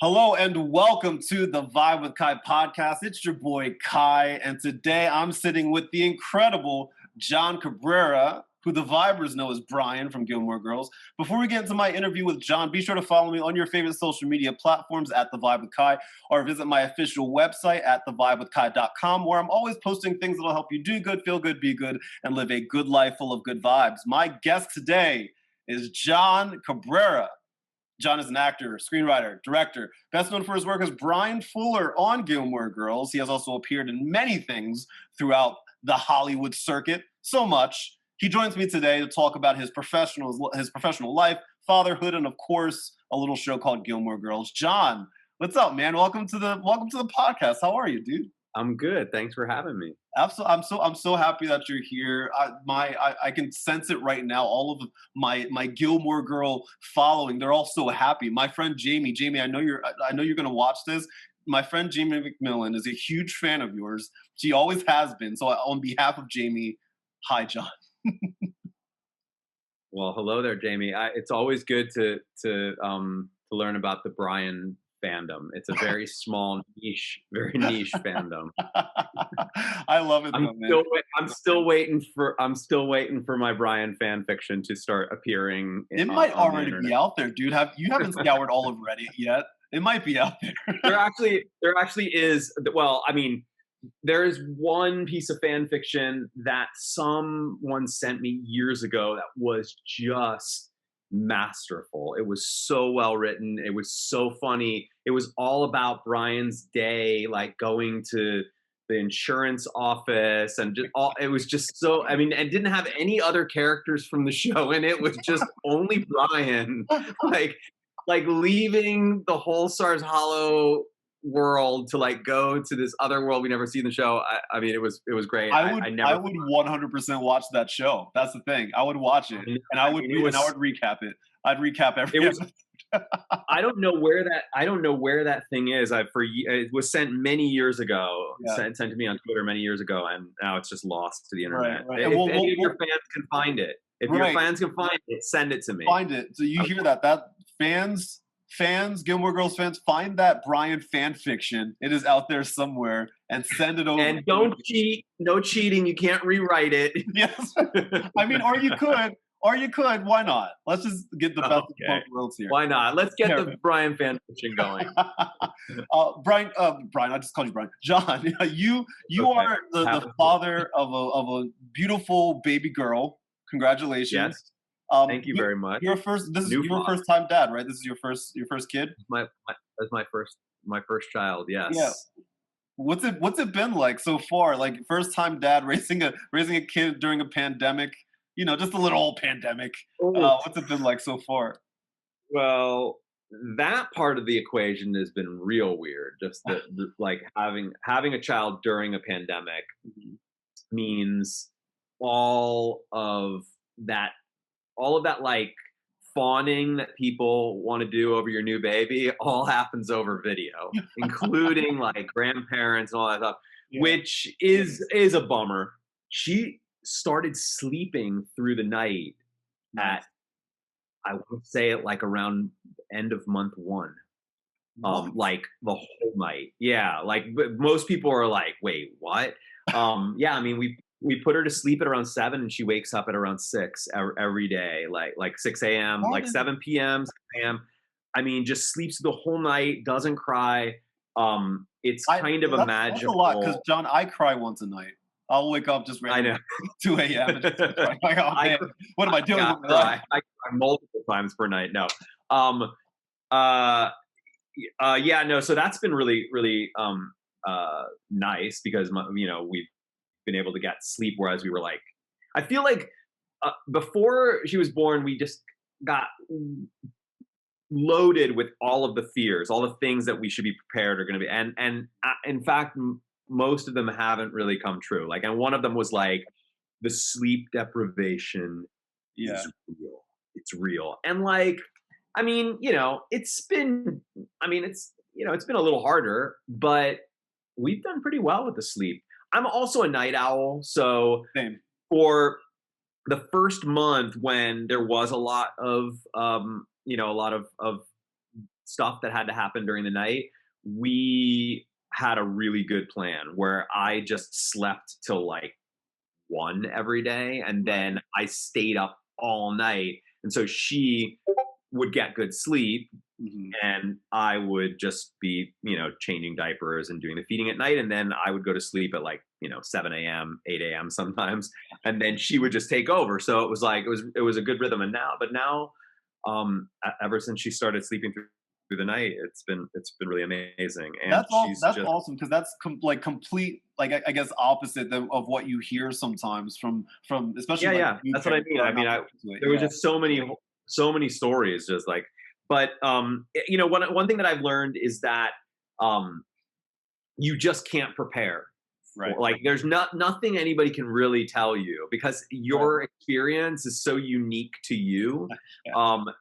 Hello and welcome to the Vibe with Kai podcast. It's your boy Kai, and today I'm sitting with the incredible John Cabrera, who the Vibers know as Brian from Gilmore Girls. Before we get into my interview with John, be sure to follow me on your favorite social media platforms at The Vibe with Kai, or visit my official website at thevibewithkai.com, where I'm always posting things that'll help you do good, feel good, be good, and live a good life full of good vibes. My guest today is John Cabrera. John is an actor, screenwriter, director, best known for his work as Brian Fuller on Gilmore Girls. He has also appeared in many things throughout the Hollywood circuit, so much. He joins me today to talk about his professional life, fatherhood, and of course, a little show called Gilmore Girls. John, what's up, man? Welcome to the podcast. How are you, dude? I'm good. Thanks for having me. Absolutely. I'm so happy that you're here. I can sense it right now. All of my Gilmore Girl following, they're all so happy. My friend Jamie, I know you're gonna watch this. My friend Jamie McMillan is a huge fan of yours. She always has been. So on behalf of Jamie, hi, John. Well, hello there, Jamie. It's always good to learn about the Brian fandom. It's a very small very niche fandom. I love it. I'm still waiting for my Brian fan fiction to start appearing. It might already be out there, dude. You haven't scoured all of Reddit yet? It might be out there. There actually is. Well, I mean, there is one piece of fan fiction that someone sent me years ago that was just masterful. It was so well written. It was so funny. It was all about Brian's day, like going to the insurance office and it was just so, I mean, and didn't have any other characters from the show. And it was just only Brian, like leaving the whole Stars Hollow world to like go to this other world we never see in the show. I mean, it was great. I would 100% watch that show. That's the thing. I would watch it, and I would recap it. I'd recap every episode. I don't know where that thing is. It was sent many years ago. Yeah. Sent to me on Twitter many years ago, and now it's just lost to the internet. Right. If any of your fans can find it, send it to me. Find it. So you hear that? That fans, Gilmore Girls fans, find that Brian fan fiction. It is out there somewhere, and send it over. And don't cheat. No cheating. You can't rewrite it. Yes. I mean, or you could. Why not? Let's just get the best of both worlds here. Why not? Let's get the Brian fan fiction going. Brian, I just called you Brian. John, you are the father of a beautiful baby girl. Congratulations. Yes. Thank you very much. This is your first time dad, right? This is your first kid? That's my first child, yes. Yeah. What's it been like so far? Like first time dad raising a kid during a pandemic, just a little old pandemic. What's it been like so far? Well, that part of the equation has been real weird. Just like having a child during a pandemic means all of that like fawning that people want to do over your new baby all happens over video, including like grandparents and all that stuff, which is a bummer. She started sleeping through the night at, I would say it like around end of month 1. Like the whole night. Yeah. Like most people are like, wait, what? Yeah. I mean, we put her to sleep at around 7 and she wakes up at around 6 every day, like 6 a.m., like 7 p.m., 6 a.m. I mean, just sleeps the whole night, doesn't cry. It's kind of a magical. That's a lot, because John, I cry once a night. I'll wake up just randomly at 2 a.m. and just cry. Like, oh, man, what am I doing with my life? I cry multiple times per night. No. Yeah, no. So that's been really, really nice because we've been able to get sleep, whereas we were like, I feel like before she was born, we just got loaded with all of the fears, all the things that we should be prepared are going to be, and in fact, most of them haven't really come true. Like, and one of them was like, the sleep deprivation is real. It's real, and like, I mean, it's been a little harder, but we've done pretty well with the sleep. I'm also a night owl, so Same. For the first month when there was a lot of stuff that had to happen during the night, we had a really good plan where I just slept till like 1 every day, and then I stayed up all night, and so she would get good sleep, and I would just be, changing diapers and doing the feeding at night, and then I would go to sleep at like 7 a.m., 8 a.m. sometimes, and then she would just take over. So it was like it was a good rhythm. And now, ever since she started sleeping through the night, it's been really amazing. And that's awesome, because that's complete, like, I guess opposite of what you hear sometimes from especially that's what I mean. I mean, there was just so many stories, just like, but one thing that I've learned is that you just can't prepare. Right. Like there's nothing anybody can really tell you, because your experience is so unique to you.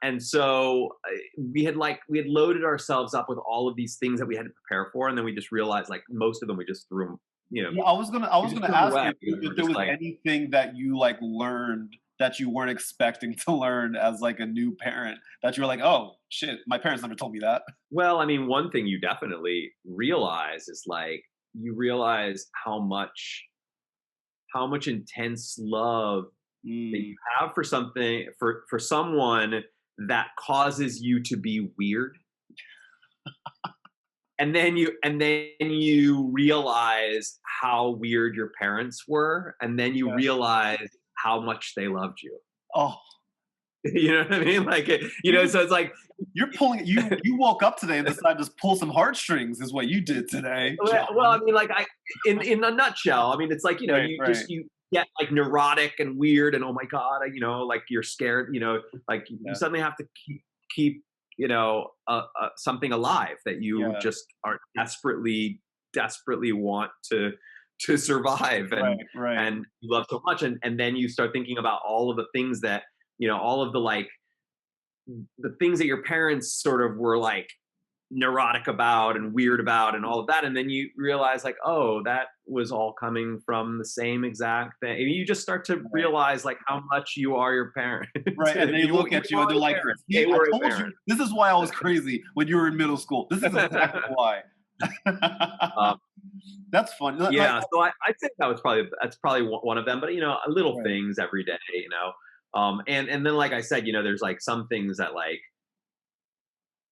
And so we had loaded ourselves up with all of these things that we had to prepare for, and then we just realized like most of them we just threw them. I was gonna ask you if there was anything that you like learned that you weren't expecting to learn as like a new parent, that you were like, oh shit, my parents never told me that. Well, I mean, one thing you definitely realize is like, you realize how much intense love that you have for something, for someone that causes you to be weird. And then you realize how weird your parents were, and then you realize how much they loved you. Oh, you know what I mean? Like, so it's like you're pulling. You woke up today and decided to pull some heartstrings. Is what you did today. Well, I mean, like, in a nutshell, I mean, it's like, you get like neurotic and weird, and oh my god, like you're scared. Like you suddenly have to keep something alive that you just are desperately want to survive, and and you love so much, and then you start thinking about all of the things that all of the like the things that your parents sort of were like neurotic about and weird about and all of that, and then you realize like, oh, that was all coming from the same exact thing, and you just start to realize like how much you are your parent. And they look at you and they're like, I told you, this is why I was crazy when you were in middle school. This is exactly why. That's fun. Yeah, so I'd say that's probably one of them, but little things every day, and then like I said, there's like some things that like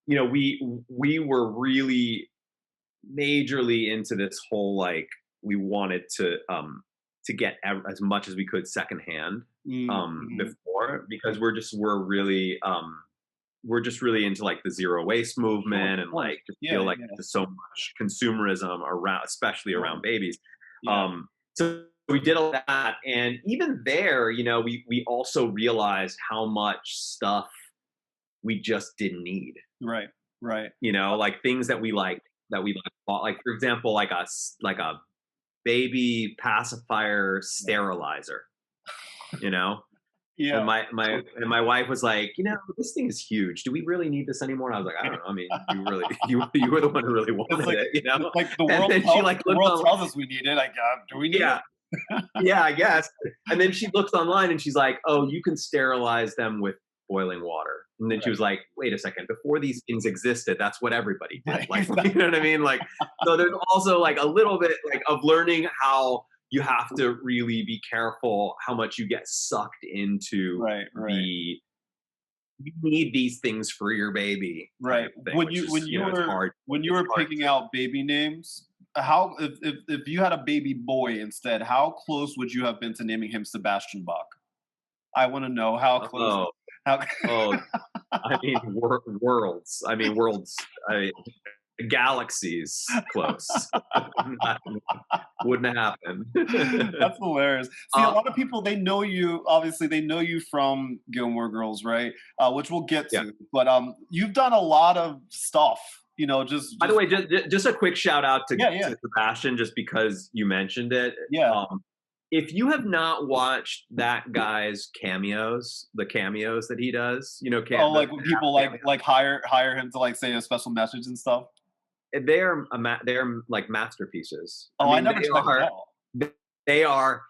we were really majorly into this whole like, we wanted to get as much as we could secondhand before, because we're just really into like the zero waste movement, and like just feel like there's so much consumerism around, especially around babies. So we did all that, and even there, we also realized how much stuff we just didn't need. Right. Like things that we bought, like for example, like a baby pacifier sterilizer. Yeah. And my wife was like, this thing is huge. Do we really need this anymore? And I was like, I don't know. I mean, you were the one who really wanted it. Like the world tells us we need it. Like, do we need it? Yeah, I guess. And then she looks online and she's like, oh, you can sterilize them with boiling water. And then she was like, wait a second, before these things existed, that's what everybody did. Like, you know what I mean? Like, so there's also like a little bit like of learning how you have to really be careful how much you get sucked into you need these things for your baby. Right. When you were picking out baby names, how if you had a baby boy instead, how close would you have been to naming him Sebastian Bach? I want to know how close. I mean, worlds. I mean, galaxies close. Wouldn't happen. That's hilarious. See, a lot of people, they know you. Obviously, they know you from Gilmore Girls, right? Which we'll get to. But you've done a lot of stuff. Just. By the way, just a quick shout out to Sebastian, just because you mentioned it. Yeah. If you have not watched that guy's cameos, the cameos that he does, like when people like hire him to like say a special message and stuff. They're like masterpieces. I never checked them out. They are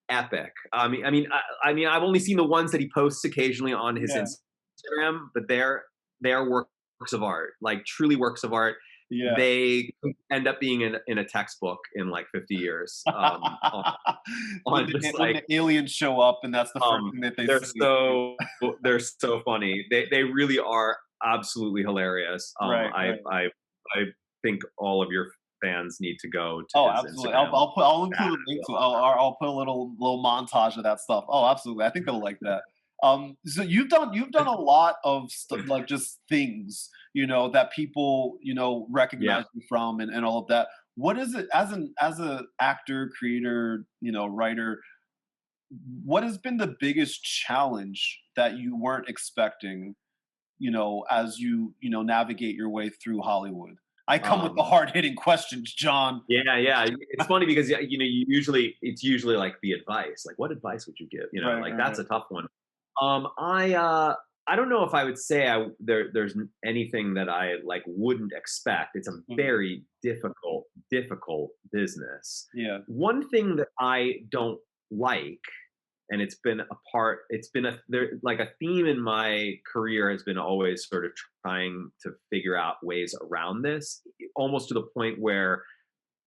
epic. I mean, I've only seen the ones that he posts occasionally on his Instagram, but they're work of art, like truly works of art. Yeah. They end up being in a textbook in like 50 years. When On just when like the aliens show up and that's the first thing that they they're say. they're so funny. They really are absolutely hilarious. Right, I right. I I think all of your fans need to go to Oh, his absolutely. Instagram. I'll include a link to it. I'll put a little montage of that stuff. Oh, absolutely. I think they'll like that. So you've done a lot of like just things, that people, Yeah. recognize you from and all of that. What is it as a actor, creator, writer, what has been the biggest challenge that you weren't expecting, as you navigate your way through Hollywood? I come with the Um, hard-hitting questions, John. yeah, yeah. It's funny because it's usually like the advice. Like, what advice would you give? Right, Like right, that's right. a tough one. I don't know if I would say there's anything that I like wouldn't expect. It's a Mhm. very difficult business. Yeah. One thing that I don't like, and it's been like a theme in my career has been always sort of trying to figure out ways around this, almost to the point where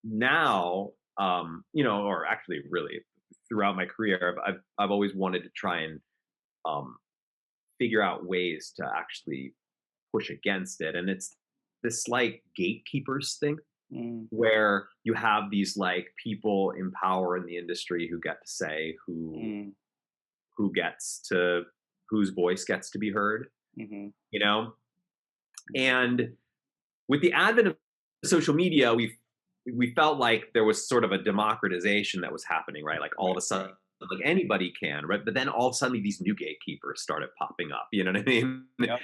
now, or actually really throughout my career, I've always wanted to try and um, figure out ways to actually push against it. And it's this like gatekeepers thing Mm, where you have these like people in power in the industry who get to say mm, who gets to whose voice gets to be heard, mhm. you know? And with the advent of social media, we felt like there was sort of a democratization that was happening, right? Like all of Right, a sudden, right. like anybody can, right? But then all of a sudden, these new gatekeepers started popping up. You know what I mean? Yep.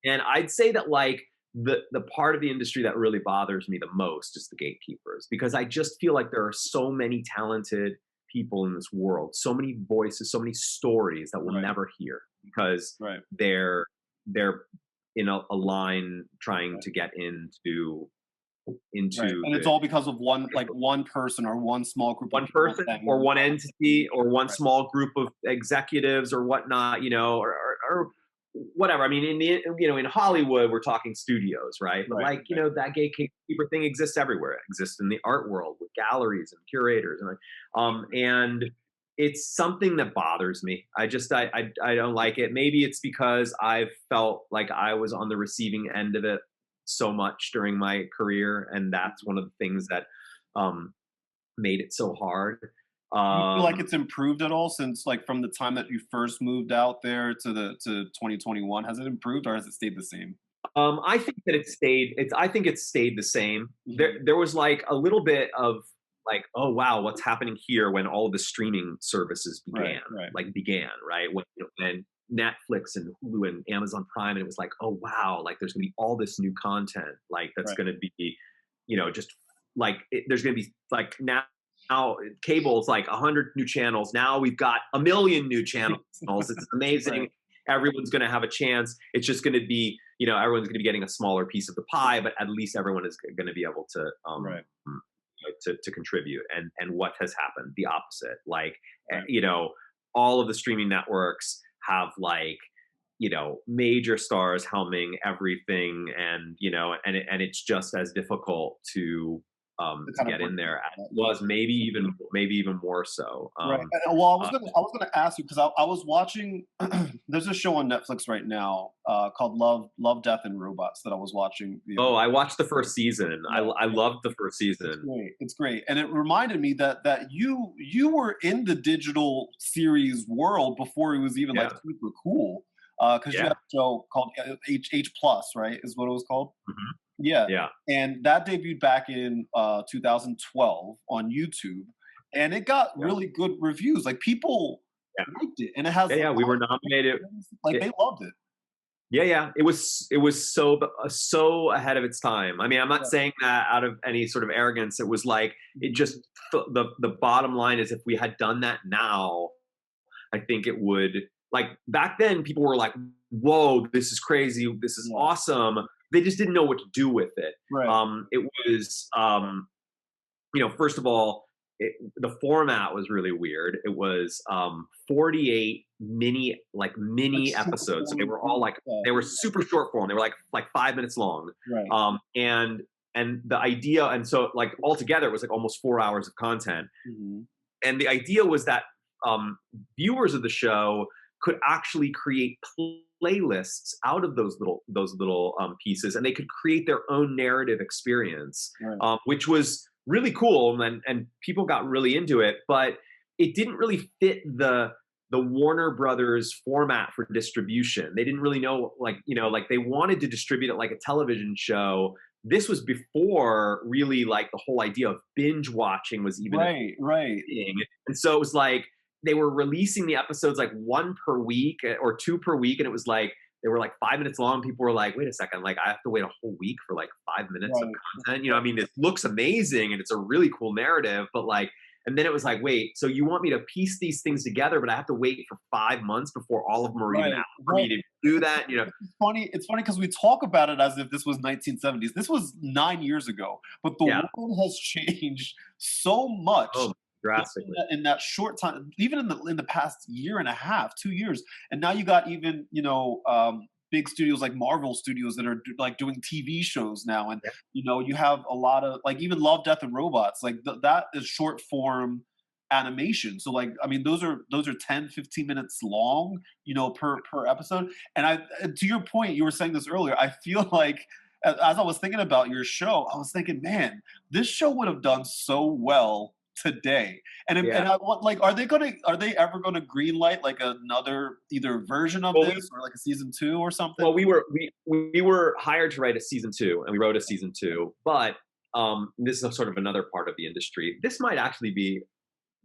And I'd say that like the part of the industry that really bothers me the most is the gatekeepers because I just feel like there are so many talented people in this world, so many voices, so many stories that we'll Right, never hear because right, they're in a line trying right, to get right. into And it's the all because of one person or one small group of one people person saying or one entity or one right, small group of executives or whatnot, or whatever. I mean, in Hollywood, we're talking studios, right? But right, like, right. that gatekeeper thing exists everywhere. It exists in the art world with galleries and curators, and it's something that bothers me. I don't like it. Maybe it's because I've felt like I was on the receiving end of it so much during my career, and that's one of the things that um, made it so hard. Do you feel like Um, it's improved at all since like from the time that you first moved out there to 2021? Has it improved or has it stayed the same? I think that I think it's stayed the same. Mhm. There was like a little bit of like, oh wow, what's happening here when all the streaming services Right, right, began, right? When Netflix and Hulu and Amazon Prime, and it was like, oh wow, like there's gonna be all this new content, like that's right. gonna be, just like there's gonna be like now cable is like 100 new channels. Now we've got a million new channels. It's Right, amazing. Everyone's going to have a chance. It's just going to be, everyone's going to be getting a smaller piece of the pie, but at least everyone is going to be able to, right, to contribute. And what has happened? The opposite. Like, right. all of the streaming networks have like, major stars helming everything, and and it's just as difficult To to kind of get break in into there as that, it yeah. was, maybe even more so. Right. Well, Uh, I was gonna ask you because I was watching. There's a show on Netflix right now called Love, Death, and Robots that I was watching the other. oh, I watched the first season. Yeah, I loved the first it's season. great. It's great, and it reminded me that you were in the digital series world before it was even like Yeah, super cool. Because you had yeah, a show called H Plus, right? Is what it was called. mhm, Yeah, yeah, and that debuted back in 2012 on YouTube, and it got yeah, really good reviews. Like people yeah, liked it, and it has yeah, like yeah. We were nominated. like It, they loved it. yeah, yeah. It was so ahead of its time. I mean, I'm not Yeah, saying that out of any sort of arrogance. It was like it just the bottom line is if we had done that now, I think it would, like back then people were like, "Whoa, this is crazy. This is yeah, awesome." They just didn't know what to do with it. right, It was first of all, the format was really weird. It was 48 Like mini short episodes. So they form were all like, stuff. they were super short form. They were like 5 minutes long. Right. And the idea, and so like altogether it was like almost 4 hours of content. Mhm. And the idea was that viewers of the show could actually create playlists out of those little pieces, and they could create their own narrative experience, Right. which was really cool, and people got really into it. But it didn't really fit the Warner Brothers format for distribution. They didn't really know, like, like they wanted to distribute it like a television show. This was before really like the whole idea of binge watching was even a Right, right. thing. And so it was like they were releasing the episodes like one per week or two per week, and it was like they were like 5 minutes long. People were like, wait a second, like I have to wait a whole week for like 5 minutes of Right. content. I mean, it looks amazing and it's a really cool narrative, but like, and then it was like, wait, so you want me to piece these things together, but I have to wait for 5 months before all of them are even Right, out for right. me to do that? It's funny because we talk about it as if this was 1970s. This was 9 years ago, but the Yeah. world has changed so much Oh, drastically. in that short time, even in the past year and a half, 2 years. And now you got even, big studios like Marvel Studios that are like doing TV shows now, and Yeah. you have a lot of like even Love, Death and Robots, like that is short form animation. So like I mean those are 10, 15 minutes long, per episode. And to your point, you were saying this earlier, I feel like as I was thinking about your show, I was thinking, man, this show would have done so well today. Yeah. And I want, like, are they ever gonna greenlight like another either version of Well, this or like a season 2 or something? Well, we were hired to write a season 2, and we wrote a season 2. But this is sort of another part of the industry. This might actually be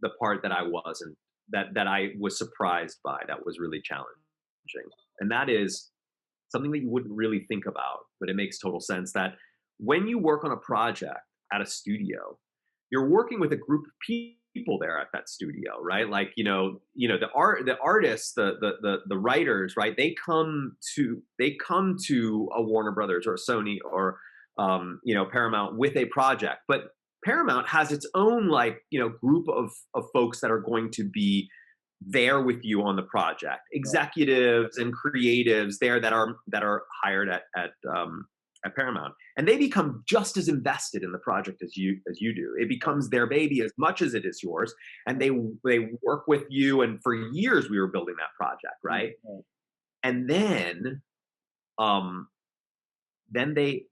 the part that I wasn't that I was surprised by. That was really challenging, and that is something that you wouldn't really think about, but it makes total sense. That when you work on a project at a studio, you're working with a group of people there at that studio, right? Like the artists, the writers, right? They come to a Warner Brothers or a Sony or Paramount with a project, but Paramount has its own group of folks that are going to be there with you on the project, executives and creatives there that are hired at Paramount, and they become just as invested in the project as you do. It becomes their baby as much as it is yours, and they work with you. And for years, we were building that project, right? Right. And then they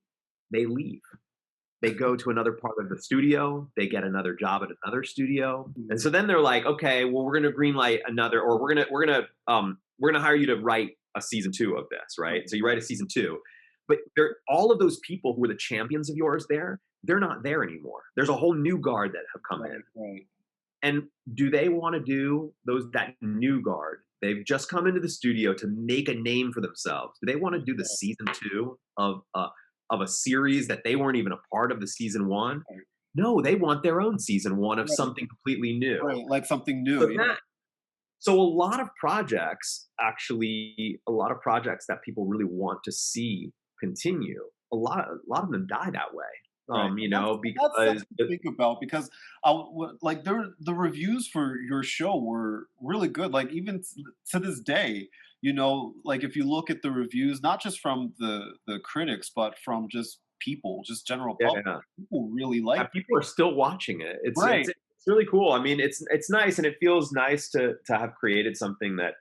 leave. They go to another part of the studio. They get another job at another studio, and so then they're like, okay, well, we're going to greenlight another, or we're gonna hire you to write a season 2 of this, right? So you write a season 2, but all of those people who were the champions of yours they're not there anymore. There's a whole new guard that have come in, Right. and do they want to do that new guard? They've just come into the studio to make a name for themselves. Do they want to do the season 2 of a series that they weren't even a part of the season 1? Right. No, they want their own season 1 of Right. something completely new. Right, like something new. So so a lot of projects, that people really want to see continue, a lot of them die that way. Right. That's Because something to think about because like the reviews for your show were really good. Like even to this day, like if you look at the reviews, not just from the critics, but from just people, just general public, yeah, people really like it. people are still watching it. Right. It's really cool. I mean, it's nice, and it feels nice to have created something that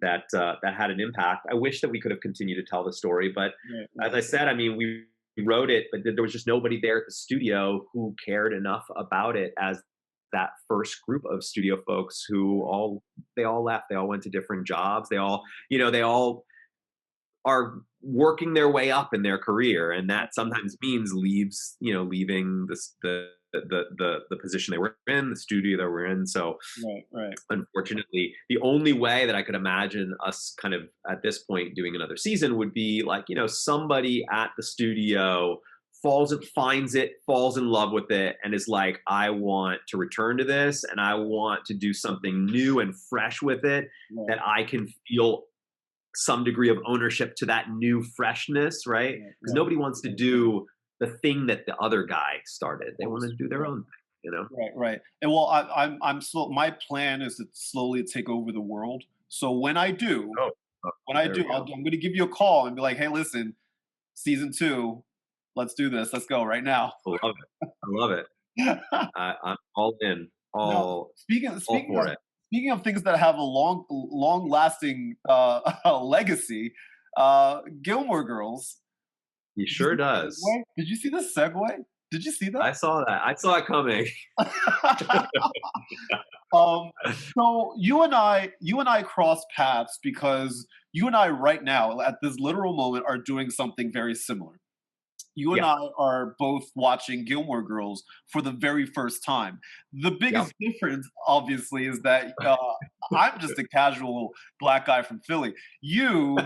that had an impact. I wish that we could have continued to tell the story, but Right. as I said, I mean, we wrote it, but there was just nobody there at the studio who cared enough about it as that first group of studio folks who they all left. They all went to different jobs. They all are working their way up in their career, and that sometimes means leaving the position they were in, the studio that we're in. So Right. unfortunately, the only way that I could imagine us kind of at this point doing another season would be like, somebody at the studio finds it, falls in love with it, and is like, I want to return to this, and I want to do something new and fresh with it, Right. that I can feel some degree of ownership to that new freshness, right? Because nobody wants to do the thing that the other guy started. They want to do their own thing. you know? Right. And well, I'm slow. My plan is to slowly take over the world. So Oh, oh, when I there do, we go. I'm going to give you a call and be like, hey, listen, season two, let's do this. Let's go right now. I love it. I love it. I'm all in, Now, all for it. speaking of things that have a long lasting legacy, Gilmore Girls. He Did you sure see the does. segue? Did you see the segue? Did you see I that? saw that. I saw it coming. um, so you and I crossed paths because you and I right now at this literal moment are doing something very similar. You and Yeah. I are both watching Gilmore Girls for the very first time. The Yep. biggest difference, obviously, is that I'm just a casual black guy from Philly. You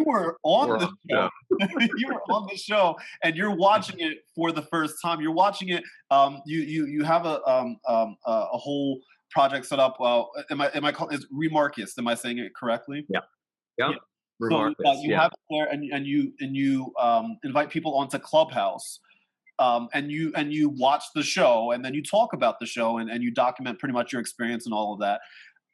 were on We're the on the show. show. You were on the show, and you're watching it for the first time. You're watching it. You have a whole project set up. Am I call is remarkist? Am I saying it correctly? Yeah. Yep. Yeah. So Remarkist. you Yeah. have it there, and you invite people onto Clubhouse, and you watch the show, and then you talk about the show, and you document pretty much your experience and all of that.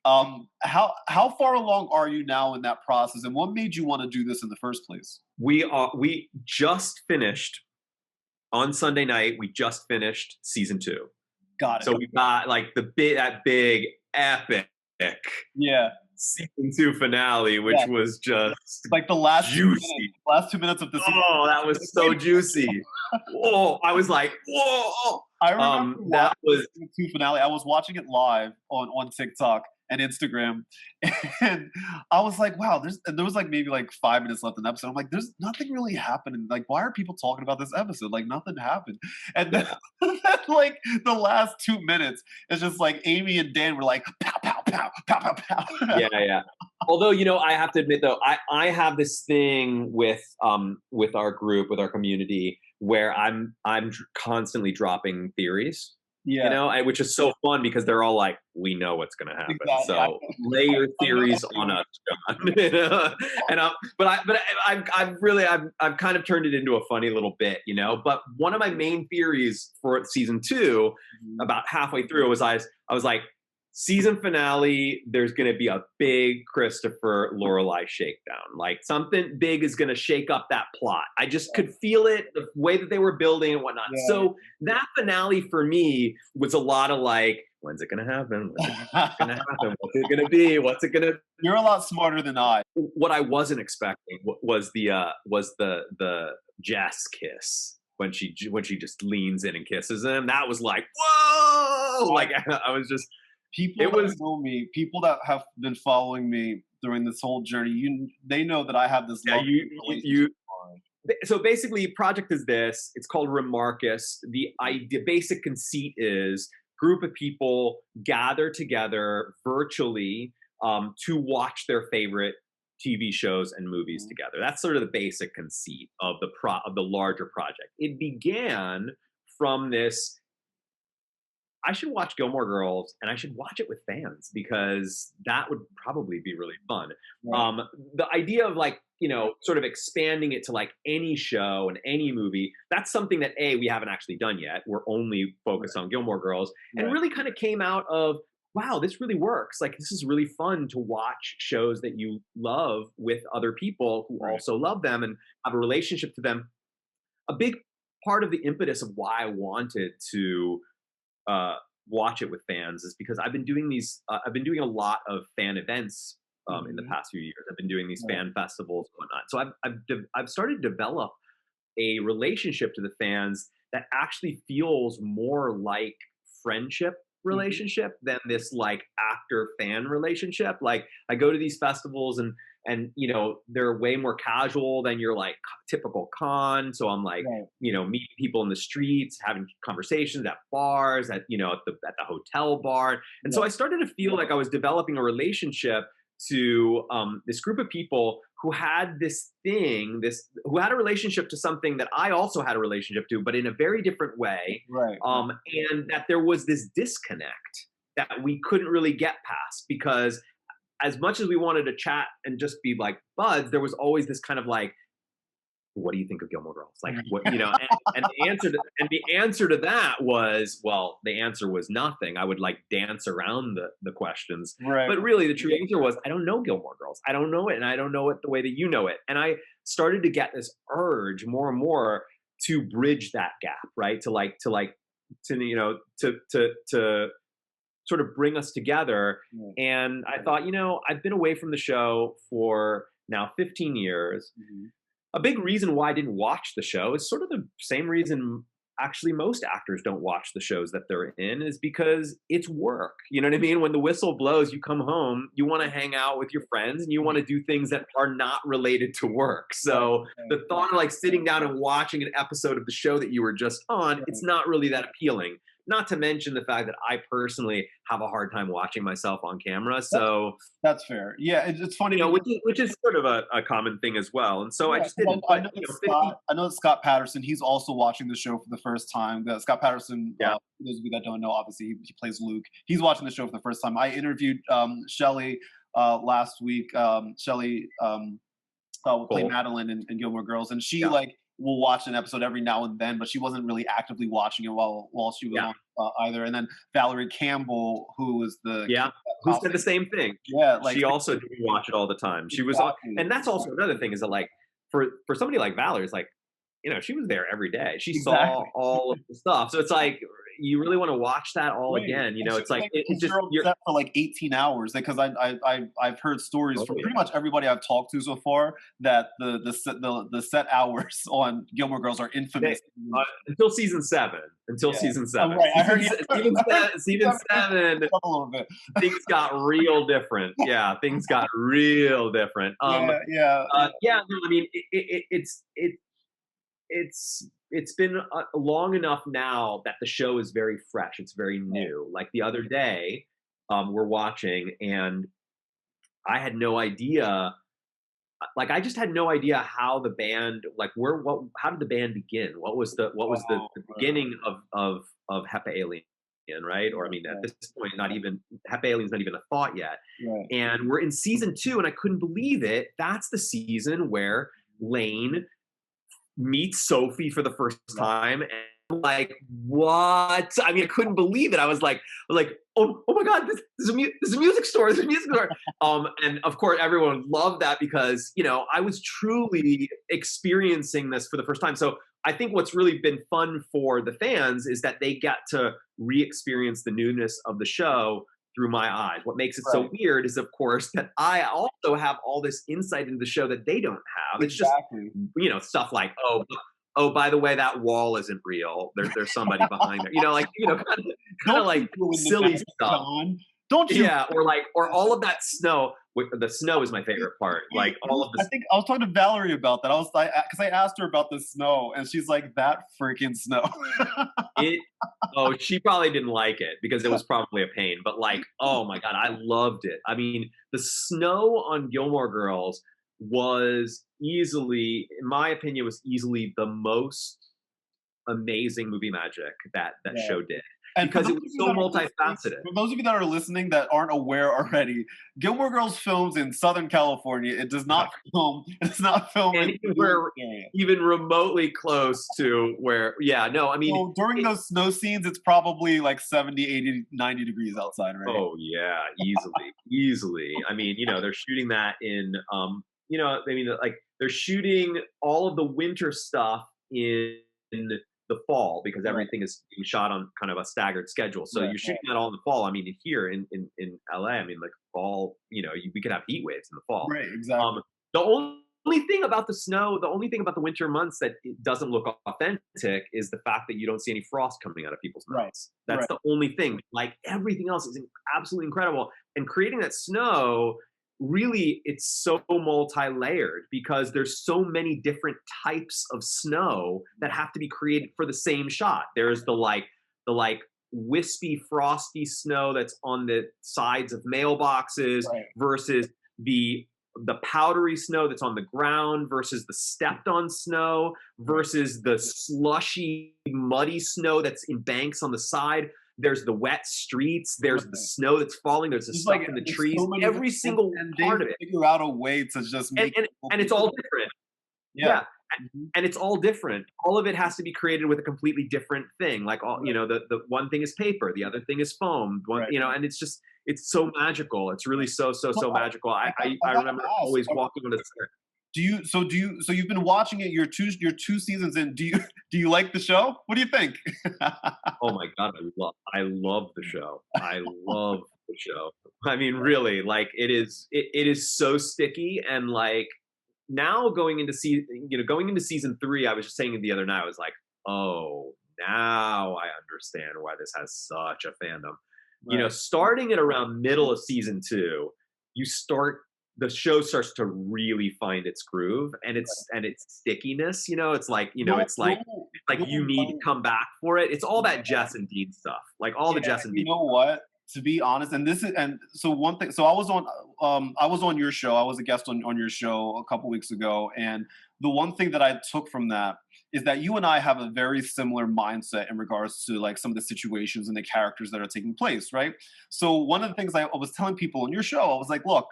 How far along are you now in that process, and what made you want to do this in the first place? We just finished on Sunday night. We just finished season 2. Got it. So we got like that big epic Yeah, season 2 finale, which yeah. was just Like the last 2 minutes, juicy. last 2 minutes of the season. Oh, that was so juicy. Whoa. I was like, whoa. I remember That watching the was season 2 finale. I was watching it live on TikTok and Instagram, and I was like, "Wow!" There was like maybe like 5 minutes left in the episode. I'm like, "There's nothing really happening. Like, why are people talking about this episode? Like, nothing happened." And then, yeah. then like the last 2 minutes, it's just like Amy and Dan were like, "Pow pow pow pow pow pow." Yeah. Although, I have to admit though, I have this thing with our group, with our community, where I'm constantly dropping theoes, Yeah, which is so fun because they're all like, we know what's going to happen. exactly. So lay your I know theories that on feeling. us, John. And I've kind of turned it into a funny little bit, But one of my main theories for season 2, Mhm. about halfway through, I was like, season finale, there's going to be a big Christopher Lorelai shakedown. Like something big is going to shake up that plot. I just could feel it, the way that they were building and whatnot. Yeah. So that finale for me was a lot of like, when's it going to happen? When's it going to happen? What's it going to be? What's it going to? You're a lot smarter than I. What I wasn't expecting was the Jess kiss. When she just leans in and kisses him, that was like, whoa! Like I was just. People that know me, people that have been following me during this whole journey, they know that I have this love relationship. So basically, project is this. It's called Remarkist. The basic conceit is group of people gather together virtually to watch their favorite TV shows and movies together. That's sort of the basic conceit of the larger project. It began from this. I should watch Gilmore Girls, and I should watch it with fans because that would probably be really fun. Right. The idea of like, sort of expanding it to like any show and any movie, that's something that we haven't actually done yet. We're only focused on Gilmore Girls, and really kind of came out of, wow, this really works. Like, this is really fun to watch shows that you love with other people who also love them and have a relationship to them. A big part of the impetus of why I wanted to watch it with fans is because I've been doing a lot of fan events in the past few years. I've been doing these fan festivals and whatnot. So I've started to develop a relationship to the fans that actually feels more like friendship relationship than this like actor fan relationship. Like I go to these festivals and they're way more casual than your like typical con. So I'm like, meeting people in the streets, having conversations at bars, at the hotel bar. And so I started to feel like I was developing a relationship to this group of people who had who had a relationship to something that I also had a relationship to, but in a very different way. And that there was this disconnect that we couldn't really get past because as much as we wanted to chat and just be like buds, there was always this kind of like, what do you think of Gilmore Girls? Like, what, and the answer to that was, well, the answer was nothing. I would like dance around the questions. Right. But really the true answer was, I don't know Gilmore Girls. I don't know it. And I don't know it the way that you know it. And I started to get this urge more and more to bridge that gap, right? To sort of bring us together. And I thought, I've been away from the show for now 15 years. A big reason why I didn't watch the show is sort of the same reason actually most actors don't watch the shows that they're in, is because it's work. You know what I mean? When the whistle blows, you come home, you want to hang out with your friends and you want to do things that are not related to work. So the thought of like sitting down and watching an episode of the show that you were just on, it's not really that appealing. Not to mention the fact that I personally have a hard time watching myself on camera. So that's fair. Yeah, it's funny, which is sort of a common thing as well. And so I just didn't. I know that Scott Patterson, he's also watching the show for the first time. Scott Patterson, for those of you that don't know, obviously he plays Luke. He's watching the show for the first time. I interviewed Shelley last week. Shelley played Madeline in Gilmore Girls, and she will watch an episode every now and then, but she wasn't really actively watching it while she was on either. And then Valerie Campbell, who was who said the same thing. Yeah, like she also didn't watch it all the time. She was on, and that's also another thing, is that like for somebody like Valerie, it's like, she was there every day. She saw all of the stuff. So it's like, you really want to watch that all again. It's like it's just you're set for like 18 hours, because I've heard stories from pretty much everybody I've talked to so far that the set hours on Gilmore Girls are infamous until season 7. Season 7. Oh, right. I heard season 7. A little bit. Things got real different. Yeah, things got real different. No, I mean it's been long enough now that the show is very fresh. It's very new. Like the other day, we're watching, and I had no idea. Like I just had no idea how the band, how did the band begin? What was the beginning of Hepa Alien, right? Or I mean, at this point, not even Hepa Alien's not even a thought yet. Right. And we're in season 2, and I couldn't believe it. That's the season where Lane meets Sophie for the first time, and I'm like, what? I mean, I couldn't believe it. I was like, oh my God, this is a music store. This is a music store. And of course, everyone loved that because I was truly experiencing this for the first time. So I think what's really been fun for the fans is that they get to re-experience the newness of the show through my eyes. What makes it so weird is, of course, that I also have all this insight into the show that they don't have. It's just, stuff like, oh, by the way, that wall isn't real. There's somebody behind there. Kind of like silly stuff. Don't you? Yeah, or all of that snow. The snow is my favorite part. Like all of this. I think I was talking to Valerie about that. I was like, because I asked her about the snow, and she's like, "That freaking snow." She probably didn't like it because it was probably a pain. But oh my God, I loved it. I mean, the snow on Gilmore Girls was easily, in my opinion, the most amazing movie magic that show did. And because it was so multifaceted. For those of you that are listening that aren't aware already, Gilmore Girls films in Southern California. It does not film. It's not filmed anywhere even remotely close to where. Yeah, no, I mean, so during those snow scenes, it's probably like 70, 80, 90 degrees outside, right? Oh yeah, easily. I mean, they're shooting that in, they're shooting all of the winter stuff in the fall because everything is being shot on kind of a staggered schedule. So you're shooting that all in the fall. I mean, here in LA, I mean, like fall, we could have heat waves in the fall. Right, exactly. The only thing about the snow, the only thing about the winter months that it doesn't look authentic is the fact that you don't see any frost coming out of people's mouths. That's the only thing. Like everything else is absolutely incredible. And creating that snow, really, it's so multi-layered because there's so many different types of snow that have to be created for the same shot. There's the wispy, frosty snow that's on the sides of mailboxes versus the powdery snow that's on the ground versus the stepped on snow versus the slushy, muddy snow that's in banks on the side. There's the wet streets. There's the snow that's falling. There's the stuff in the trees. So every single part of it. Figure out a way to just make and it's all different. Yeah. Mhm. and it's all different. All of it has to be created with a completely different thing. Like all, Right. the one thing is paper, the other thing is foam. One, Right. and it's just it's so magical. It's really so So magical. I I gotta remember ask, always walking on the set. so you've been watching it, you're two seasons in. Do you like the show? What do you think? Oh my god, I love the show. I love the show. I mean, really, like it is so sticky and like now going into season 3, I was just saying it the other night, I was like, "Oh, now I understand why this has such a fandom." Right. Starting at around middle of season 2, you start the show starts to really find its groove and its stickiness, it's like, You'll it's like you'll it's like you you'll need to learn. come back for it. It's all Yeah. that Jess and Dean stuff. Like all Yeah, the Jess and you Dean. know what? To be honest, and this is and so one thing. So I was on your show. I was a guest on your show a couple weeks ago, and the one thing that I took from that is that you and I have a very similar mindset in regards to like some of the situations and the characters that are taking place, right? So one of the things I was telling people on your show, I was like, look,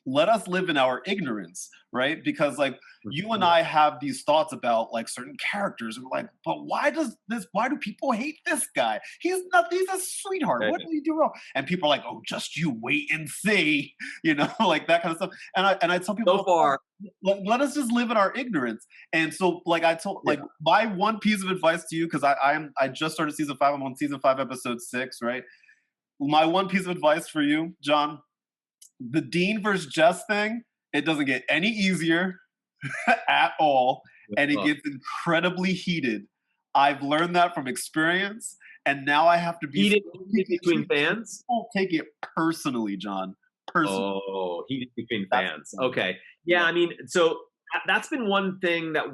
let us live in our ignorance, right? Because like you and I have these thoughts about like certain characters, and we're like, but why do people hate this guy? He's a sweetheart. What did he do wrong? And people are like, oh, just you wait and see, like that kind of stuff. And I tell So people, far, let us just live in our ignorance. And so like I told yeah. like my one piece of advice to you, because I just started season 5, I'm on season 5, episode 6, right? My one piece of advice for you, John, the Dean versus Jess thing, it doesn't get any easier at all, and it uh, gets incredibly heated. I've learned that from experience, and now I have to be heated between fans. people take it personally, John. Personally. Oh, heated between That's fans. Okay. Yeah, yeah, I mean, so that's been one thing that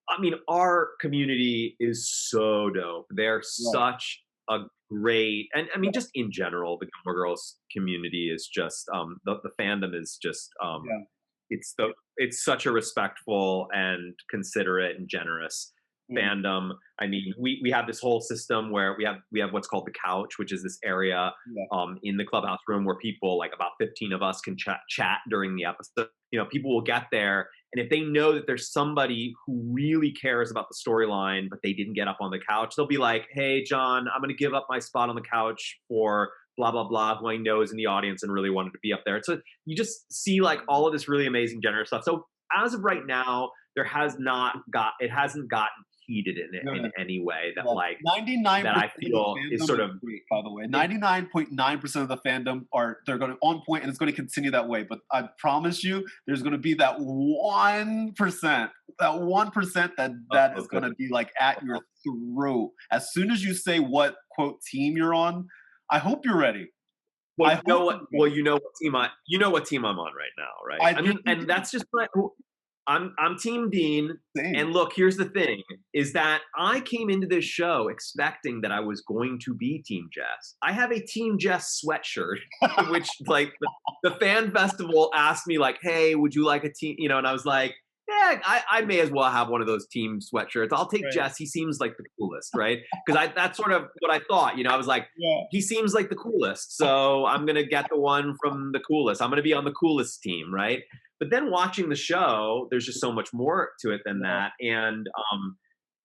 I mean, our community is so dope. They're right, such a great, and I mean, right, just in general, the Gilmore Girls community is just, the fandom is just, yeah, it's such a respectful and considerate and generous mm, fandom. I mean, we have this whole system where we have what's called the couch, which is this area yeah, in the clubhouse room where people, like about 15 of us, can chat during the episode. People will get there, and if they know that there's somebody who really cares about the storyline, but they didn't get up on the couch, they'll be like, "Hey, John, I'm going to give up my spot on the couch for blah blah blah, who I know is in the audience and really wanted to be up there." So you just see like all of this really amazing generous stuff. So as of right now, it hasn't gotten heated in good. any way that Yeah. like that 99% I of the feel is fandom sort is of great, by the way. 99.9% of the fandom they're going to on point, and it's going to continue that way. But I promise you, there's going to be that 1%, that is going good. to be like at your throat as soon as you say what quote team you're on. I hope you're ready. Well, I you know hope what? you're Well, ready. you know what team I'm on right now, right? I I do mean, and that's just I'm Team Dean. the And same. look, here's the thing: is that I came into this show expecting that I was going to be Team Jess. I have a Team Jess sweatshirt, which like the fan festival asked me like, "Hey, would you like a team?" And I was like, "Yeah, I may as well have one of those team sweatshirts. I'll take Right. Jess. He seems like the coolest, right?" Because that's sort of what I thought. I was like, Yeah. he seems like the coolest, so I'm gonna get the one from the coolest. I'm gonna be on the coolest team, right? But then watching the show, there's just so much more to it than Yeah. that.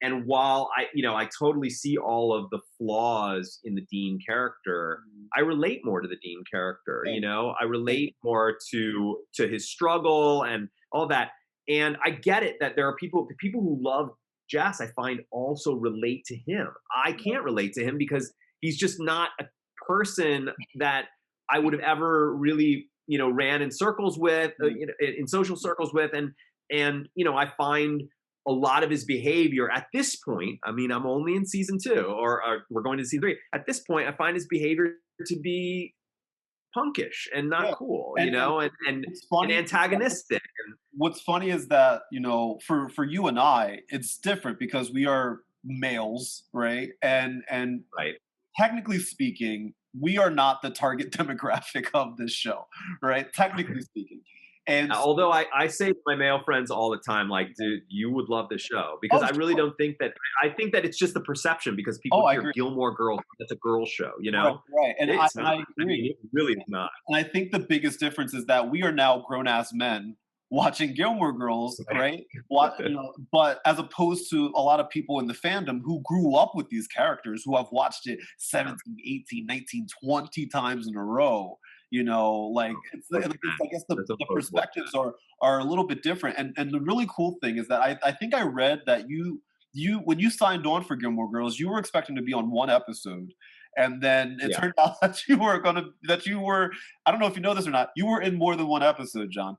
And while I totally see all of the flaws in the Dean character, Mm, I relate more to the Dean character. same, I same. relate more to his struggle and all that. And I get it that there are the people who love Jess, I find also relate to him. I Yeah. can't relate to him because he's just not a person that I would have ever really, ran in circles with, Mm, in social circles with, and I find a lot of his behavior at this point. I mean, I'm only in season 2, or we're going to season 3. At this point, I find his behavior to be punkish and not yeah. cool, And what's and funny is that antagonistic. what's funny is that for you and I, it's different because we are males, right? And Right. technically speaking, we are not the target demographic of this show, right? Technically speaking, and Although I say to my male friends all the time, like, dude, you would love the show because oh I really sure, don't think that. I think that it's just the perception because oh people I hear agree, Gilmore Girls, that's a girl show, right, right, and I It's and not. I I mean, agree, it really is not. and I think the biggest difference is that we are now grown ass men watching Gilmore Girls, right? What, but as opposed to a lot of people in the fandom who grew up with these characters, who have watched it 17, 18, 19, 20 times in a row. Like I guess the perspectives are a little bit different. And the really cool thing is that I think I read that you when you signed on for Gilmore Girls, you were expecting to be on one episode. And then it turned out that you were, I don't know if you know this or not, you were in more than one episode, John.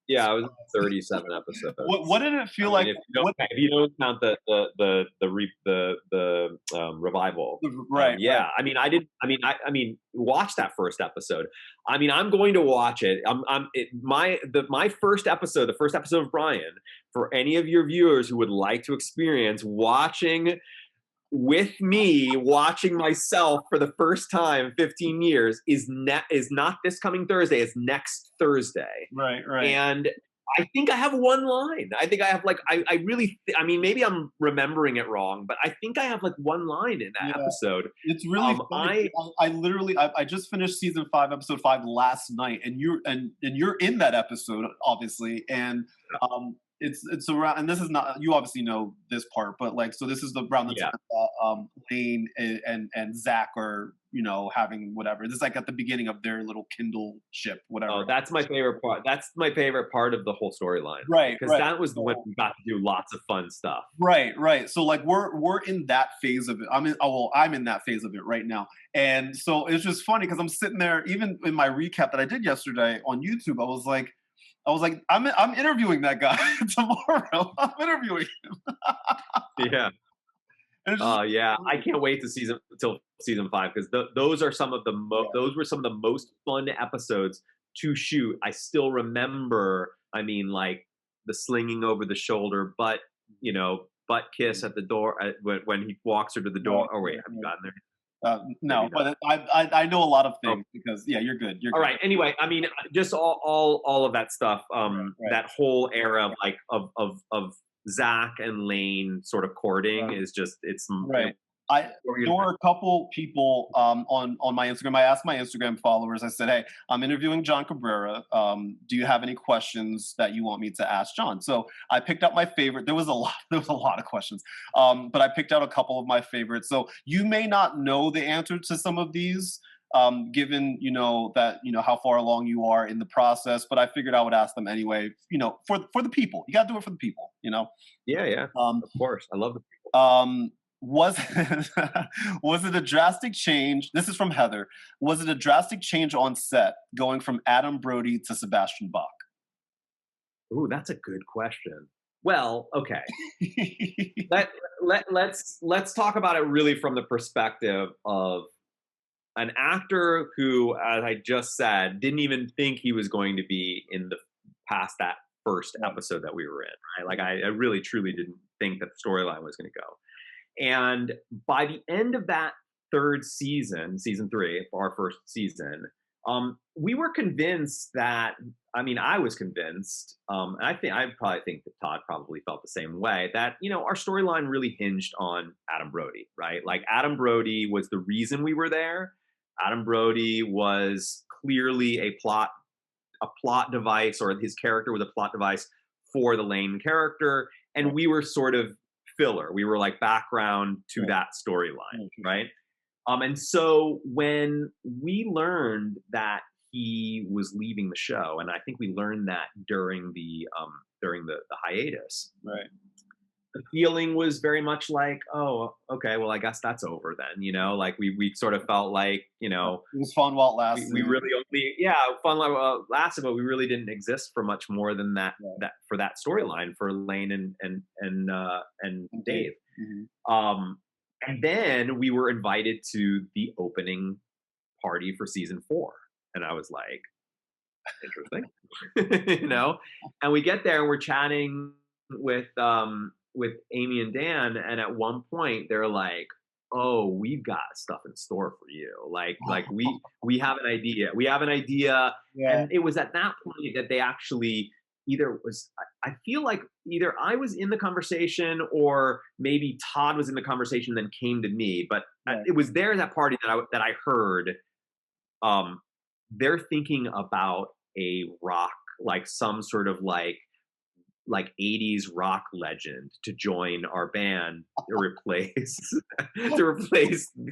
Yeah, I was 37 episodes. What did it feel like? If you don't count the revival, right? Yeah, right. I mean, watch that first episode. I mean, I'm going to watch it. My first episode, the first episode of Brian, for any of your viewers who would like to experience watching with me, watching myself for the first time in 15 years, is not this coming Thursday. It's next Thursday. Right. And I think I have one line. I think I have I really, maybe I'm remembering it wrong, but I think I have one line in that episode. It's really funny. I just finished season 5, episode 5 last night, and you're in that episode, obviously, and it's around, and this is not, you obviously know this part, but so this is around the time that Lane and Zach are having whatever. This is at the beginning of their little Kindle ship, whatever. Oh, that's my favorite part. That's my favorite part of the whole storyline, right? Because that was the one we got to do lots of fun stuff. Right. So we're in that phase of it. I'm in that phase of it right now, and so it's just funny because I'm sitting there, even in my recap that I did yesterday on YouTube, I was like, I'm interviewing that guy tomorrow. I'm interviewing him. Yeah. I can't wait till season 5, because those are some of the those were some of the most fun episodes to shoot. I still remember. The slinging over the shoulder, butt kiss at the door when he walks her to the door. Oh wait, have you gotten there? No, but I know a lot of things because you're good. You're all good. Right. Anyway, just all of that stuff. That whole era of Zach and Lane sort of courting is just right. There were a couple people on my Instagram. I asked my Instagram followers. I said, "Hey, I'm interviewing John Cabrera. Do you have any questions that you want me to ask John?" So I picked out my favorite. There was a lot of questions, but I picked out a couple of my favorites. So you may not know the answer to some of these, given that how far along you are in the process. But I figured I would ask them anyway. For the people, you got to do it for the people. Yeah. Of course, I love the people. Was it a drastic change? This is from Heather. Was it a drastic change on set going from Adam Brody to Sebastian Bach? Ooh, that's a good question. Well, okay. Let's talk about it really from the perspective of an actor who, as I just said, didn't even think he was going to be past that first episode that we were in. Right? I really truly didn't think that the storyline was going to go. And by the end of that third season, season 3, for our first season, we were convinced that, I was convinced, and I probably think that Todd probably felt the same way, that, our storyline really hinged on Adam Brody, right? Adam Brody was the reason we were there. Adam Brody was clearly a plot device, or his character was a plot device for the Lane character. And we were sort of filler. We were background to that storyline, right? And so when we learned that he was leaving the show, and I think we learned that during the hiatus, right? The feeling was very much oh, okay, well, I guess that's over then, we sort of felt it was fun while it lasted. We really fun while it lasted, but we really didn't exist for much more than that. That for that storyline for Lane and Dave. Mm-hmm. And then we were invited to the opening party for season 4, and I was like, interesting, And we get there and we're chatting with Amy and Dan, and at one point they're like, "Oh, we've got stuff in store for you. We have an idea. We have an idea." Yeah. And it was at that point that they actually I feel like either I was in the conversation or maybe Todd was in the conversation, then came to me. But it was there at that party that I heard they're thinking about a rock like some sort of like 80s rock legend to join our band to replace to replace the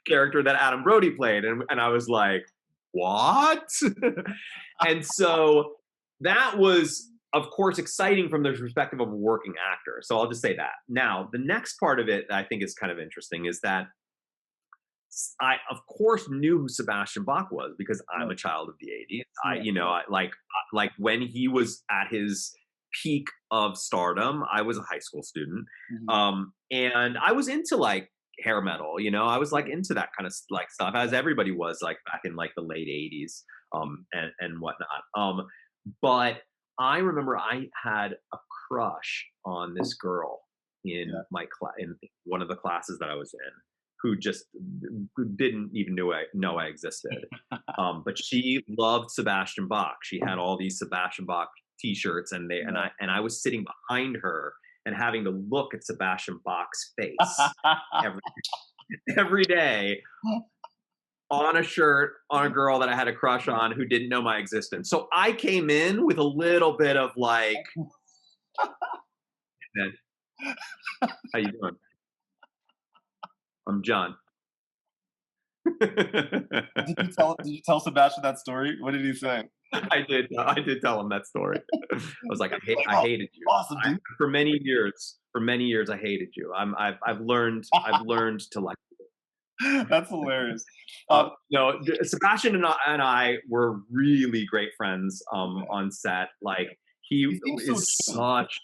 character that Adam Brody played. And I was like, what? And so that was, of course, exciting from the perspective of a working actor. So I'll just say that. Now, the next part of it that I think is kind of interesting is that I, of course, knew who Sebastian Bach was because I'm a child of the 80s. Like when he was at his peak of stardom, I was a high school student. And I was into like hair metal, I was like into that kind of like stuff, as everybody was like back in like the late 80s, and whatnot. But I remember I had a crush on this girl in my class, in one of the classes that I was in, who didn't even know I existed. But she loved Sebastian Bach. She had all these Sebastian Bach T-shirts, and I was sitting behind her and having to look at Sebastian Bach's face every day on a shirt on a girl that I had a crush on who didn't know my existence. So I came in with a little bit of like, how you doing? I'm John. Did you tell Sebastian that story? What did he say? I did tell him that story. I was like, I hated you. Awesome, dude. For many years, I hated you. I've learned to like you. That's hilarious. No, Sebastian and I were really great friends on set. Like he is such.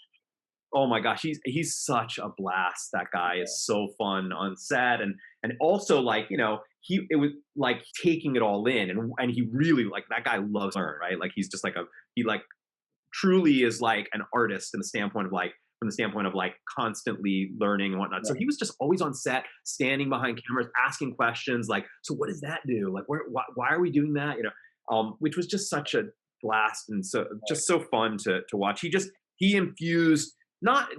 Oh my gosh, he's such a blast. That guy is so fun on set, and also like it was like taking it all in, and he really, like, that guy loves learn, right? Like he's just like he like truly is like an artist in the standpoint of like from the standpoint of like constantly learning and whatnot. So he was just always on set, standing behind cameras, asking questions like, so what does that do? Like why are we doing that? Which was just such a blast, and so just so fun to watch. He infused.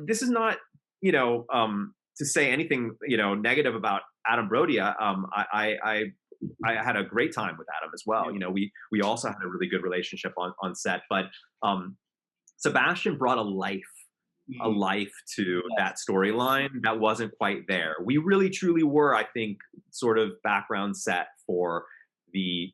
This is not, to say anything, negative about Adam Brody. I had a great time with Adam as well. We also had a really good relationship on set, but Sebastian brought a life to that storyline that wasn't quite there. We really truly were, I think, sort of background set for the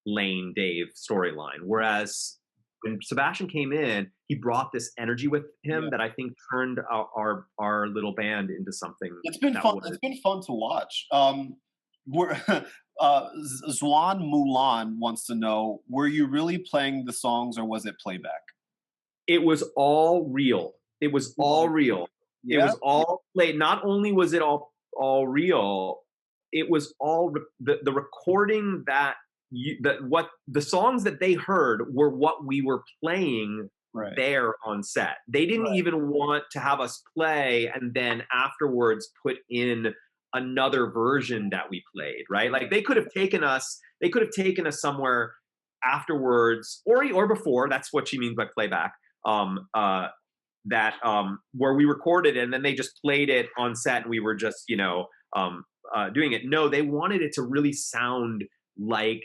Lane Dave storyline. Whereas when Sebastian came in, he brought this energy with him that I think turned our little band into something. It's been fun. It's been fun to watch. Zwan Mulan wants to know: were you really playing the songs, or was it playback? It was all real. It was all real. Yeah. It was all played. Not only was it all real, it was all the recording that. What the songs that they heard were what we were playing there on set. They didn't even want to have us play and then afterwards put in another version that we played, right? Like they could have taken us somewhere afterwards or before. That's what she means by playback. Where we recorded it and then they just played it on set and we were just doing it. No, they wanted it to really sound like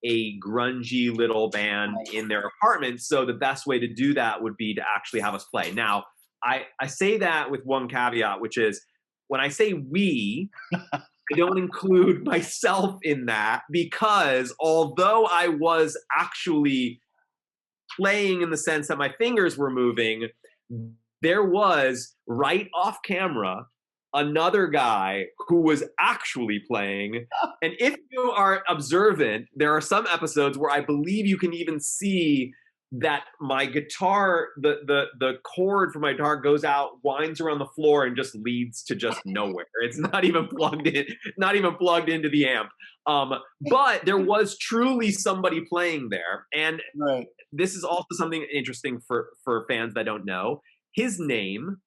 a grungy little band in their apartment. So the best way to do that would be to actually have us play. Now, I say that with one caveat, which is when I say we, I don't include myself in that, because although I was actually playing in the sense that my fingers were moving, there was right off camera another guy who was actually playing. And if you are observant, there are some episodes where I believe you can even see that my guitar, the cord for my guitar goes out, winds around the floor, and just leads to just nowhere. It's not even plugged into the amp. But there was truly somebody playing there. And this is also something interesting for fans that don't know. His name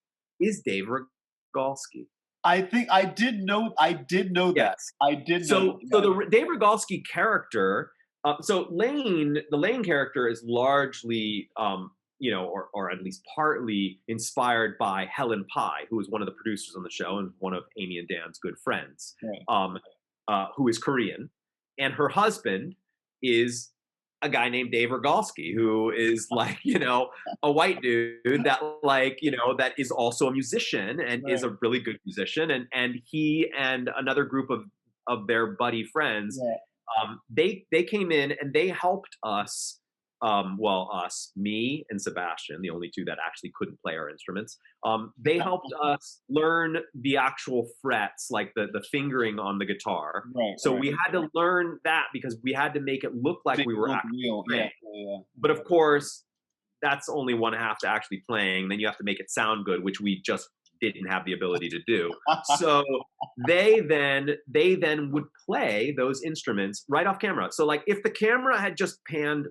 is Dave Rogalski. I think I did know that. Yes. I did know. So the Dave Rogalski character, the Lane character is largely, or at least partly inspired by Helen Pye, who is one of the producers on the show and one of Amy and Dan's good friends, who is Korean, and her husband is a guy named Dave Rogalski, who is like, a white dude that like, that is also a musician and is a really good musician. And he and another group of their buddy friends, they came in and they helped us. Me and Sebastian, the only two that actually couldn't play our instruments, they helped us learn the actual frets, like the fingering on the guitar. We had to learn that because we had to make it look like we were actually playing. But of course, that's only one half to actually playing. Then you have to make it sound good, which we just didn't have the ability to do. So they then would play those instruments right off camera. So like if the camera had just panned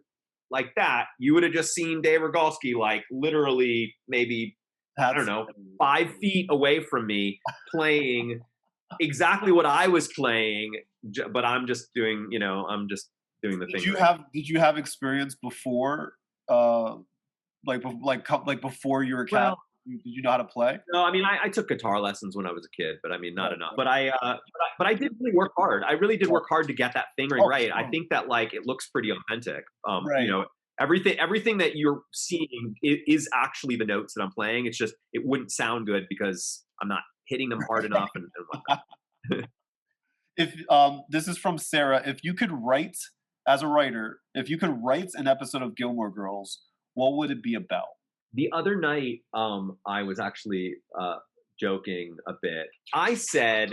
like that, you would have just seen Dave Rogalski like literally maybe, I don't know, 5 feet away from me playing exactly what I was playing, but I'm just doing, the thing. Did you have experience before, like before you were a cat? Did you know how to play? No, I mean, I took guitar lessons when I was a kid, but I mean, not enough. But I did really work hard. I really did work hard to get that fingering right. I think that like it looks pretty authentic. Everything that you're seeing is actually the notes that I'm playing. It's just it wouldn't sound good because I'm not hitting them hard enough and whatnot. If this is from Sarah, if you could write as a writer, if you could write an episode of Gilmore Girls, what would it be about? The other night, I was actually joking a bit. I said,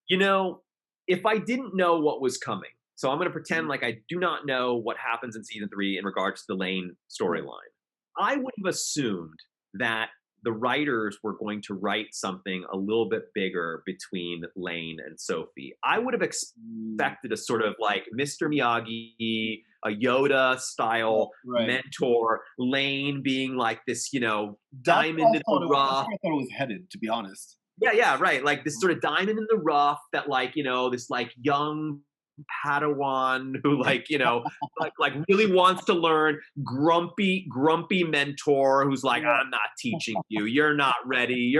if I didn't know what was coming, so I'm going to pretend like I do not know what happens in season 3 in regards to the Lane storyline. I would have assumed that the writers were going to write something a little bit bigger between Lane and Sophie. I would have expected a sort of like Mr. Miyagi, a Yoda style mentor, Lane being like this, diamond in the rough. That's where I thought it was headed, to be honest. Yeah, right. Like this sort of diamond in the rough that like, this like young Padawan who like, like really wants to learn, grumpy mentor who's like, I'm not teaching you. You're not ready.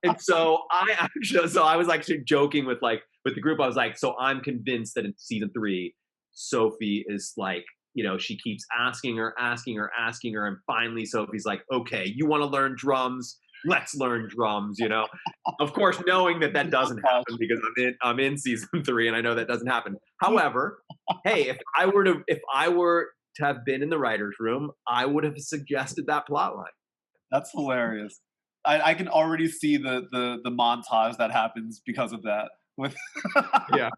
And so I was actually joking with the group. I was like, so I'm convinced that in season 3, Sophie is like, she keeps asking her. And finally Sophie's like, okay, you want to learn drums? Let's learn drums, Of course, knowing that doesn't happen because I'm in season 3 and I know that doesn't happen. However, hey, if I were to have been in the writer's room, I would have suggested that plot line. That's hilarious. I can already see the montage that happens because of that. Yeah.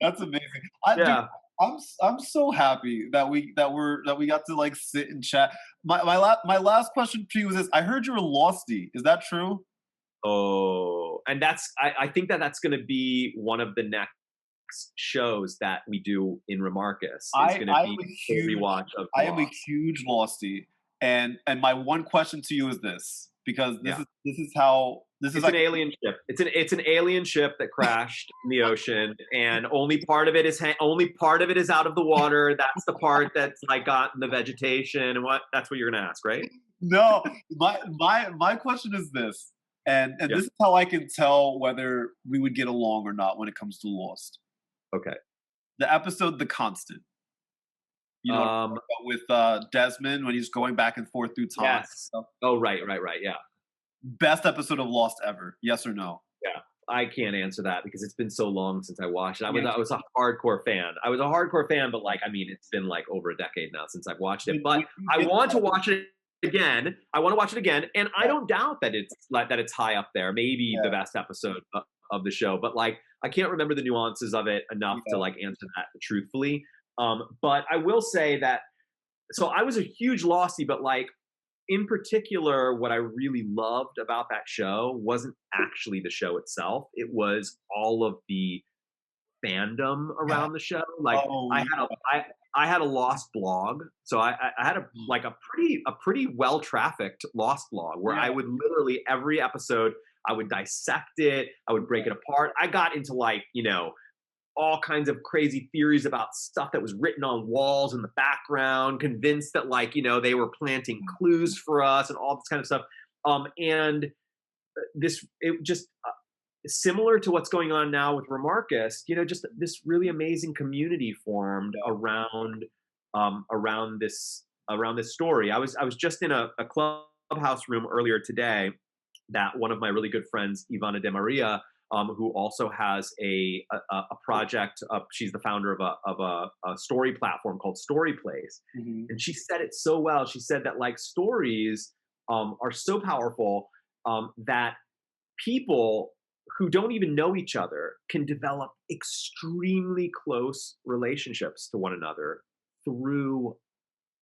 That's amazing. I'm so happy that we got to like sit and chat. My last question for you is this: I heard you're a Losty. Is that true? Oh, and I think that's going to be one of the next shows that we do in Remarkist. It's going to be a rewatch of. I am a huge Losty, and my one question to you is this, because this is like an alien ship. It's an alien ship that crashed in the ocean, and only part of it is out of the water. That's the part that's like got in the vegetation, and that's what you're gonna ask, right? No, my question is this, and this is how I can tell whether we would get along or not when it comes to Lost. Okay. The episode "The Constant." With Desmond when he's going back and forth through time. Yes. Oh, right. Yeah. Best episode of Lost ever. Yes or no? Yeah. I can't answer that because it's been so long since I watched it. I was a hardcore fan. But like, I mean, it's been like over a decade now since I've watched it. But I want to watch it again. And I don't doubt that it's high up there. Maybe the best episode of the show. But like, I can't remember the nuances of it enough to like answer that truthfully. But I will say that. So I was a huge Losty, but like, in particular, what I really loved about that show wasn't actually the show itself. It was all of the fandom around the show. Like I had a Lost blog, so I had a pretty well trafficked Lost blog where I would literally every episode I would dissect it, I would break it apart. I got into like all kinds of crazy theories about stuff that was written on walls in the background, convinced that like, they were planting clues for us and all this kind of stuff. And similar to what's going on now with Remarkist, just this really amazing community formed Yeah. around this story. I was just in a clubhouse room earlier today that one of my really good friends, Ivana De Maria, who also has a project. She's the founder of a story platform called Story Plays, Mhm. and she said it so well. She said that like stories are so powerful that people who don't even know each other can develop extremely close relationships to one another through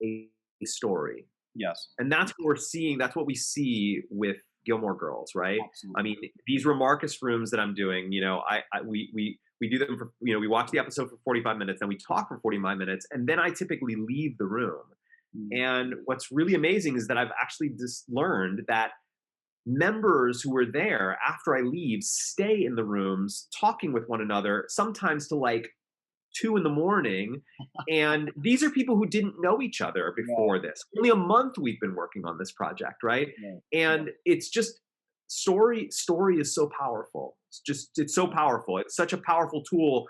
a story. Yes, And that's what we're seeing. That's what we see with Gilmore Girls, right? I absolutely. mean, these Remarkist rooms that I'm doing, we do them for, we watch the episode for 45 minutes, then we talk for 45 minutes, and then I typically leave the room. Mm. And what's really amazing is that I've actually just learned that members who are there after I leave stay in the rooms talking with one another, sometimes to like 2 in the morning. And these are people who didn't know each other Yeah, before this. Only a month we've been working on this project, right? yeah, And it's just story is so powerful. It's so powerful. It's such a powerful tool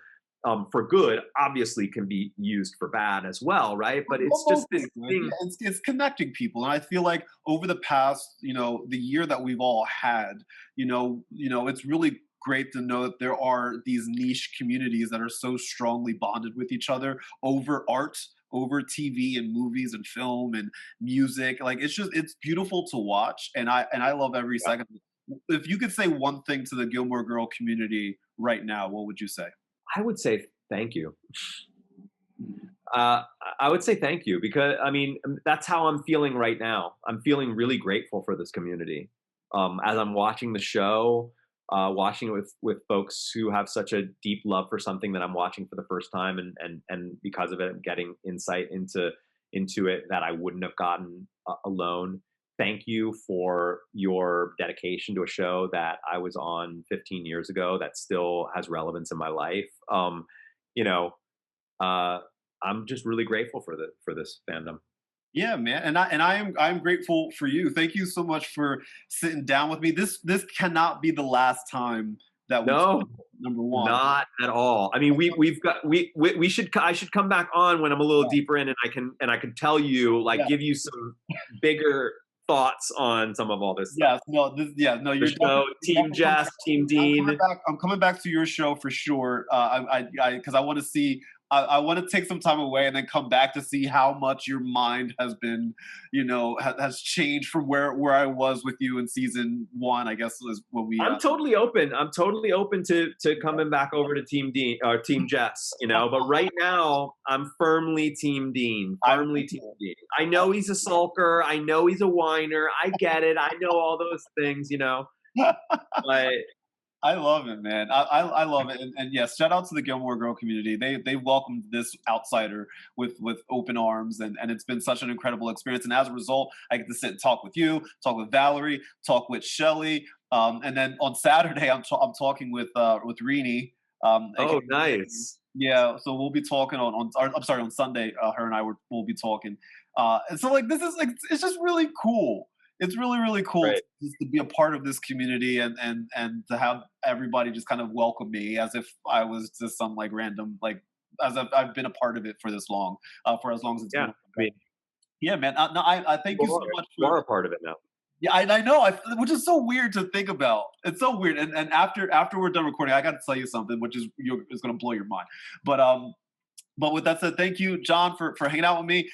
for good. Obviously, can be used for bad as well, right? But it's most just this things. Yeah, thing. it's connecting people, and I feel like over the past, the year that we've all had, it's really great to know that there are these niche communities that are so strongly bonded with each other over art, over TV and movies and film and music. Like it's beautiful to watch, and I love every second. If you could say one thing to the Gilmore Girl community right now, what would you say? I would say thank you. Uh, I would say thank you because I mean that's how I'm feeling right now. I'm feeling really grateful for this community. As I'm watching the show, watching it with folks who have such a deep love for something that I'm watching for the first time, and because of it, I'm getting insight into it that I wouldn't have gotten alone. Thank you for your dedication to a show that I was on 15 years ago that still has relevance in my life. You know, uh, I'm just really grateful for this fandom. Yeah, man, and I'm grateful for you. Thank you so much for sitting down with me. This cannot be the last time that we No, talk, number one. not at all. I mean, we've got we should I should come back on when I'm a little Yeah, deeper in, and I can tell you like yeah, give you some bigger thoughts on some of all this stuff. yes, no, yeah, no, The show, you're Team definitely coming Jess, back. Team I'm coming Dean. back. I'm coming back to your show for sure. Because I want to see. I want to take some time away and then come back to see how much your mind has been, has changed from where I was with you in season one. I guess was when we. I'm totally open. I'm totally open to coming back over to Team Dean or Team Jess, But right now, I'm firmly Team Dean. I'm Firmly Team Dean. I know he's a sulker. I know he's a whiner. I get it. I know all those things. But I love it, man. I love it, and yes, shout out to the Gilmore Girl community. They welcomed this outsider with open arms, and it's been such an incredible experience. And as a result, I get to sit and talk with you, talk with Valerie, talk with Shelly, and then on Saturday I'm talking with Rini. oh, AKA, nice. yeah, so we'll be talking I'm sorry, on Sunday. Her and I will be talking, and so like this is like it's just really cool. It's really really cool Right. just to be a part of this community and to have everybody just kind of welcome me as if I was just some like random like as if I've been a part of it for this long, for as long as it's Yeah. been. I mean, Yeah, man. No, I thank you you so are, much you for. are a part of it now. Yeah, I know, which is so weird to think about. It's so weird. And after we're done recording, I got to tell you something, which is going to blow your mind. But but with that said, thank you, John, for hanging out with me.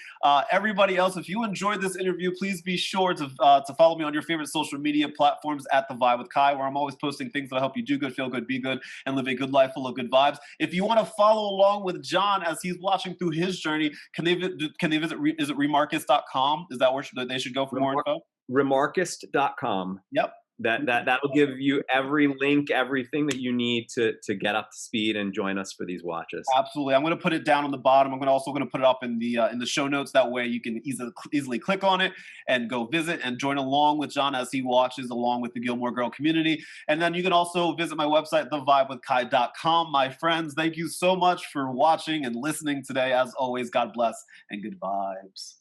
Everybody else, if you enjoyed this interview, please be sure to follow me on your favorite social media platforms at The Vibe with Kai, where I'm always posting things that help you do good, feel good, be good, and live a good life full of good vibes. If you want to follow along with John as he's watching through his journey, can they visit? Is it remarkist.com? Is that where they should go for more info? Remarkist.com. Yep. That'll give you every link, everything that you need to get up to speed and join us for these watches. Absolutely. I'm going to put it down on the bottom. I'm also going to put it up in the show notes. That way you can easily click on it and go visit and join along with John as he watches along with the Gilmore Girl community. And then you can also visit my website, thevibewithkai.com. My friends, thank you so much for watching and listening today. As always, God bless and good vibes.